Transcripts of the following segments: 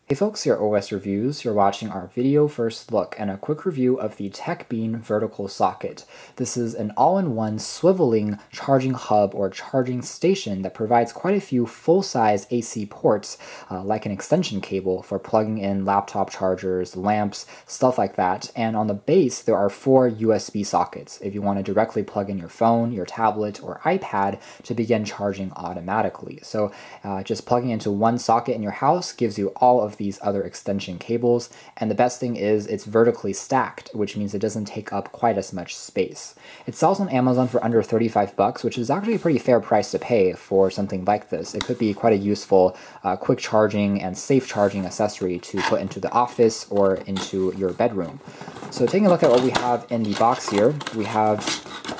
Hey folks, here at OS Reviews. You're watching our video first look and a quick review of the TEC.BEAN vertical socket. This is an all-in-one swiveling charging hub or charging station that provides quite a few full-size AC ports, like an extension cable for plugging in laptop chargers, lamps, stuff like that. And on the base, there are 4 USB sockets if you want to directly plug in your phone, your tablet, or iPad to begin charging automatically. So just plugging into one socket in your house gives you all of these other extension cables, and the best thing is it's vertically stacked, which means it doesn't take up quite as much space. It sells on Amazon for under $35, which is actually a pretty fair price to pay for something like this. It could be quite a useful quick charging and safe charging accessory to put into the office or into your bedroom. So taking a look at what we have in the box here, we have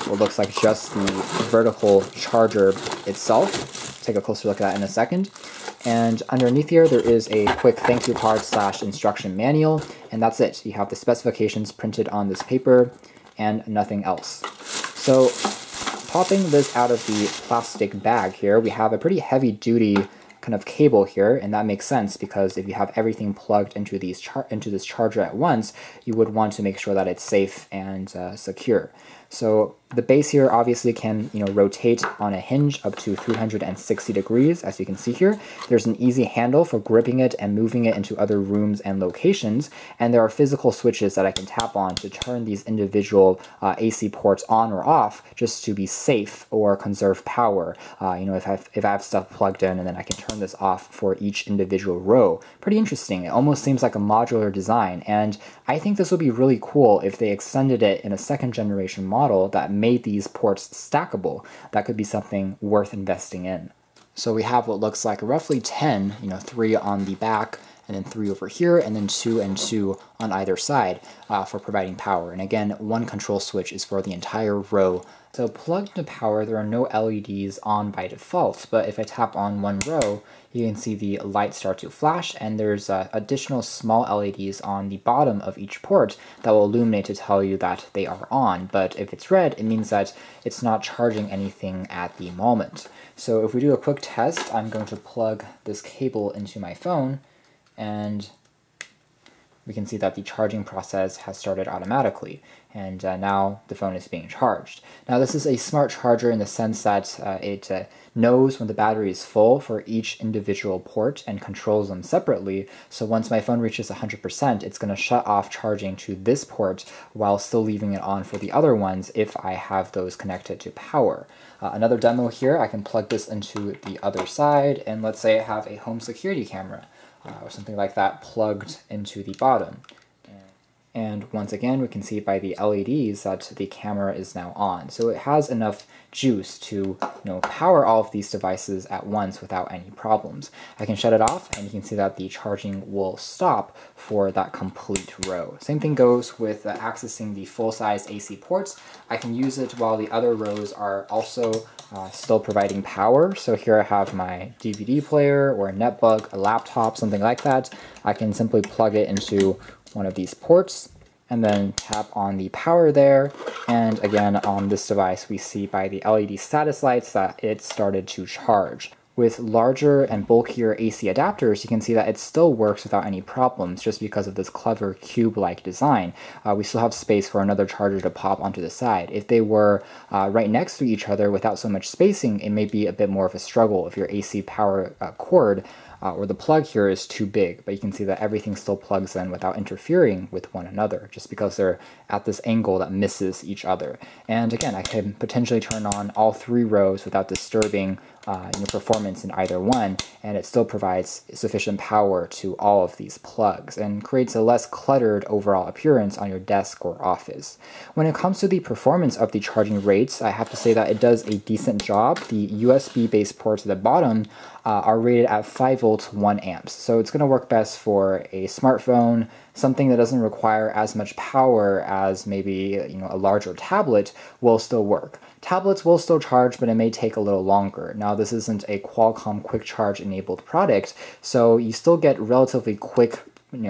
what looks like just the vertical charger itself. Take a closer look at that in a second. And underneath here, there is a quick thank you card / instruction manual, and that's it. You have the specifications printed on this paper and nothing else. So popping this out of the plastic bag here, we have a pretty heavy duty kind of cable here, and that makes sense because if you have everything plugged into this charger at once, you would want to make sure that it's safe and secure. So the base here obviously can rotate on a hinge up to 360 degrees, as you can see here. There's an easy handle for gripping it and moving it into other rooms and locations, and there are physical switches that I can tap on to turn these individual AC ports on or off, just to be safe or conserve power. If I have stuff plugged in, and then I can turn this off for each individual row. Pretty interesting. It almost seems like a modular design, and I think this would be really cool if they extended it in a second generation model that made these ports stackable. That could be something worth investing in. So we have what looks like roughly 10, 3 on the back, and then 3 over here, and then 2 and 2 on either side for providing power. And again, one control switch is for the entire row. So plugged into power, there are no LEDs on by default, but if I tap on one row, you can see the light start to flash, and there's additional small LEDs on the bottom of each port that will illuminate to tell you that they are on. But if it's red, it means that it's not charging anything at the moment. So if we do a quick test, I'm going to plug this cable into my phone, and we can see that the charging process has started automatically, and now the phone is being charged. Now this is a smart charger in the sense that it knows when the battery is full for each individual port and controls them separately. So once my phone reaches 100%, it's going to shut off charging to this port while still leaving it on for the other ones if I have those connected to power. Another demo here, I can plug this into the other side, and let's say I have a home security camera or something like that plugged into the bottom. And once again, we can see by the LEDs that the camera is now on. So it has enough juice to power all of these devices at once without any problems. I can shut it off, and you can see that the charging will stop for that complete row. Same thing goes with accessing the full-size AC ports. I can use it while the other rows are also still providing power. So here I have my DVD player or a netbook, a laptop, something like that. I can simply plug it into one of these ports and then tap on the power there, and again on this device we see by the LED status lights that it started to charge. With larger and bulkier AC adapters, you can see that it still works without any problems just because of this clever cube-like design. We still have space for another charger to pop onto the side. If they were right next to each other without so much spacing, it may be a bit more of a struggle if your AC power cord or the plug here is too big, but you can see that everything still plugs in without interfering with one another, just because they're at this angle that misses each other. And again, I can potentially turn on all 3 rows without disturbing performance in either one, and it still provides sufficient power to all of these plugs and creates a less cluttered overall appearance on your desk or office. When it comes to the performance of the charging rates, I have to say that it does a decent job. The USB-based ports at the bottom are rated at 5 volts 1 amps, so it's going to work best for a smartphone, something that doesn't require as much power as maybe a larger tablet will still work. Tablets will still charge, but it may take a little longer. Now this isn't a Qualcomm quick charge enabled product, so you still get relatively quick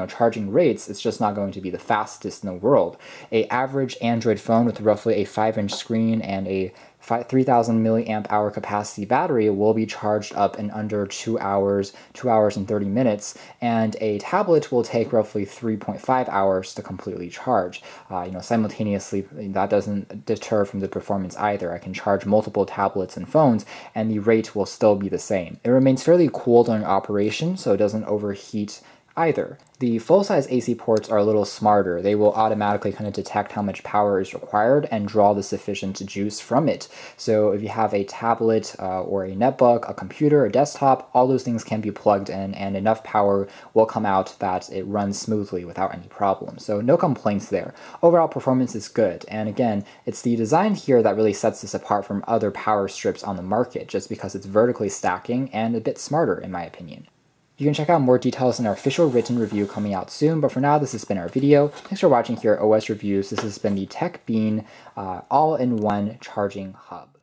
charging rates. It's just not going to be the fastest in the world. A average Android phone with roughly a 5-inch screen and a 3,000 milliamp hour capacity battery will be charged up in under 2 hours, 2 hours and 30 minutes, and a tablet will take roughly 3.5 hours to completely charge. Simultaneously, that doesn't deter from the performance either. I can charge multiple tablets and phones, and the rate will still be the same. It remains fairly cool during operation, so it doesn't overheat either. The full-size AC ports are a little smarter. They will automatically kind of detect how much power is required and draw the sufficient juice from it. So if you have a tablet or a netbook, a computer, a desktop, all those things can be plugged in and enough power will come out that it runs smoothly without any problems. So no complaints there. Overall performance is good. And again, it's the design here that really sets this apart from other power strips on the market, just because it's vertically stacking and a bit smarter in my opinion. You can check out more details in our official written review coming out soon, but for now, this has been our video. Thanks for watching here at OS Reviews. This has been the TEC.BEAN all-in-one charging hub.